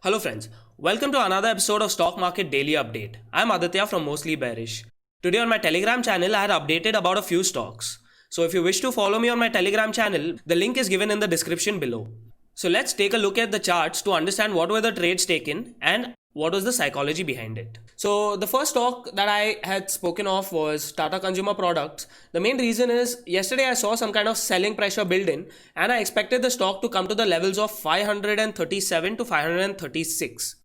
Hello friends, welcome to another episode of Stock Market Daily Update. I'm Aditya from Mostly Bearish. Today on my Telegram channel, I had updated about a few stocks. So if you wish to follow me on my Telegram channel, the link is given in the description below. So let's take a look at the charts to understand what were the trades taken and what was the psychology behind it. So the first stock that I had spoken of was Tata Consumer Products. The main reason is yesterday I saw some kind of selling pressure build in and I expected the stock to come to the levels of 537 to 536.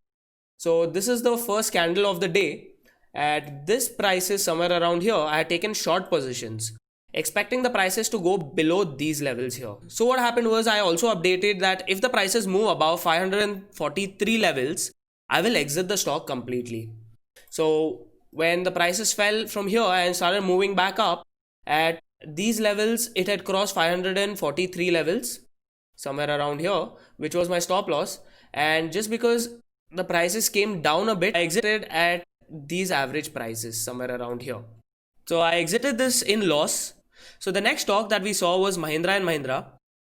So this is the first candle of the day. At this prices somewhere around here, I had taken short positions, expecting the prices to go below these levels here. So what happened was I also updated that if the prices move above 543 levels, I will exit the stock completely. So when the prices fell from here and started moving back up at these levels, it had crossed 543 levels somewhere around here, which was my stop loss. And just because the prices came down a bit, I exited at these average prices somewhere around here. So I exited this in loss. So the next stock that we saw was Mahindra and Mahindra.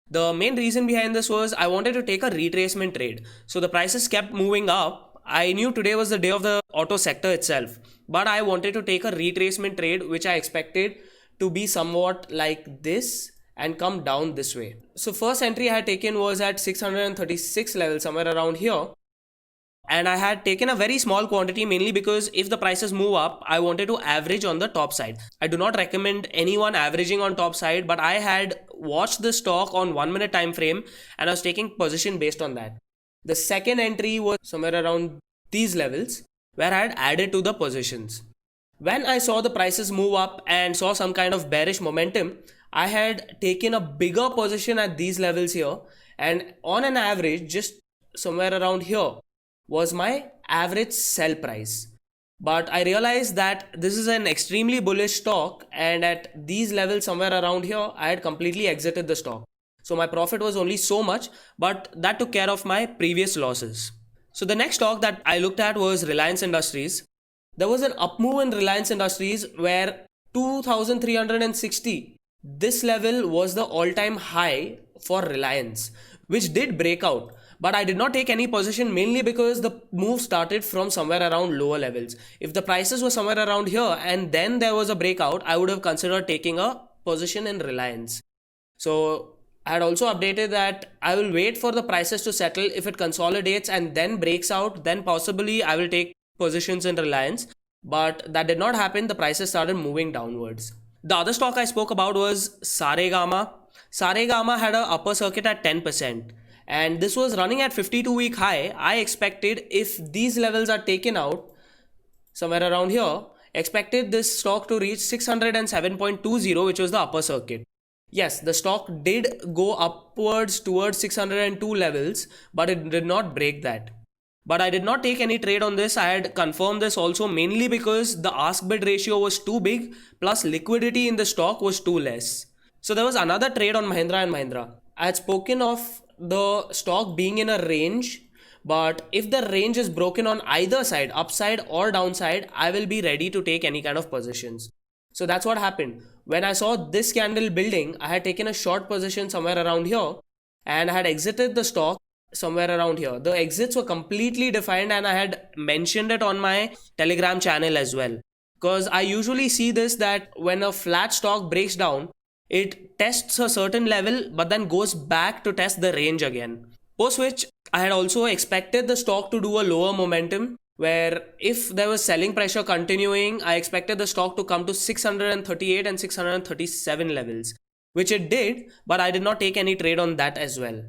The main reason behind this was I wanted to take a retracement trade. So the prices kept moving up. I knew today was the day of the auto sector itself, but I wanted to take a retracement trade which I expected to be somewhat like this and come down this way. So first entry I had taken was at 636 level, somewhere around here. And I had taken a very small quantity mainly because if the prices move up, I wanted to average on the top side. I do not recommend anyone averaging on top side, but I had watched the stock on 1 minute time frame and I was taking position based on that. The second entry was somewhere around these levels where I had added to the positions. When I saw the prices move up and saw some kind of bearish momentum, I had taken a bigger position at these levels here, and on an average, just somewhere around here was my average sell price. But I realized that this is an extremely bullish stock, and at these levels somewhere around here, I had completely exited the stock. So my profit was only so much, but that took care of my previous losses. So the next stock that I looked at was Reliance Industries. There was an up move in Reliance Industries where 2360, this level was the all-time high for Reliance, which did break out. But I did not take any position mainly because the move started from somewhere around lower levels. If the prices were somewhere around here and then there was a breakout, I would have considered taking a position in Reliance. So I had also updated that I will wait for the prices to settle. If it consolidates and then breaks out, then possibly I will take positions in Reliance. But that did not happen. The prices started moving downwards. The other stock I spoke about was Saregama. Saregama had an upper circuit at 10%. And this was running at 52-week high. I expected if these levels are taken out, somewhere around here, expected this stock to reach 607.20, which was the upper circuit. Yes, the stock did go upwards towards 602 levels, but it did not break that. But I did not take any trade on this. I had confirmed this also mainly because the ask bid ratio was too big, plus liquidity in the stock was too less. So there was another trade on Mahindra and Mahindra. I had spoken of the stock being in a range, but if the range is broken on either side, upside or downside, I will be ready to take any kind of positions. So that's what happened. When I saw this candle building, I had taken a short position somewhere around here and I had exited the stock somewhere around here. The exits were completely defined and I had mentioned it on my Telegram channel as well. Because I usually see this that when a flat stock breaks down, it tests a certain level but then goes back to test the range again. Post which I had also expected the stock to do a lower momentum, where if there was selling pressure continuing, I expected the stock to come to 638 and 637 levels, which it did, but I did not take any trade on that as well.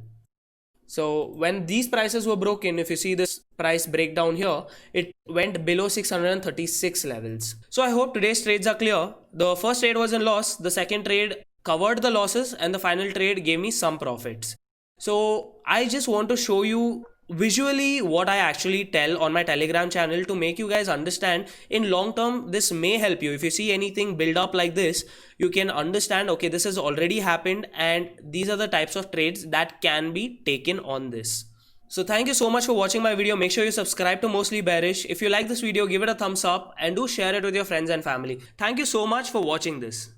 So when these prices were broken, if you see this price breakdown here, it went below 636 levels. So I hope today's trades are clear. The first trade was in loss, the second trade covered the losses, and the final trade gave me some profits. So I just want to show you visually what I actually tell on my Telegram channel to make you guys understand in long term this may help you. If you see anything build up like this, you can understand, okay, this has already happened and these are the types of trades that can be taken on this. So thank you so much for watching my video. Make sure you subscribe to Mostly Bearish. If you like this video, give it a thumbs up and do share it with your friends and family. Thank you so much for watching this.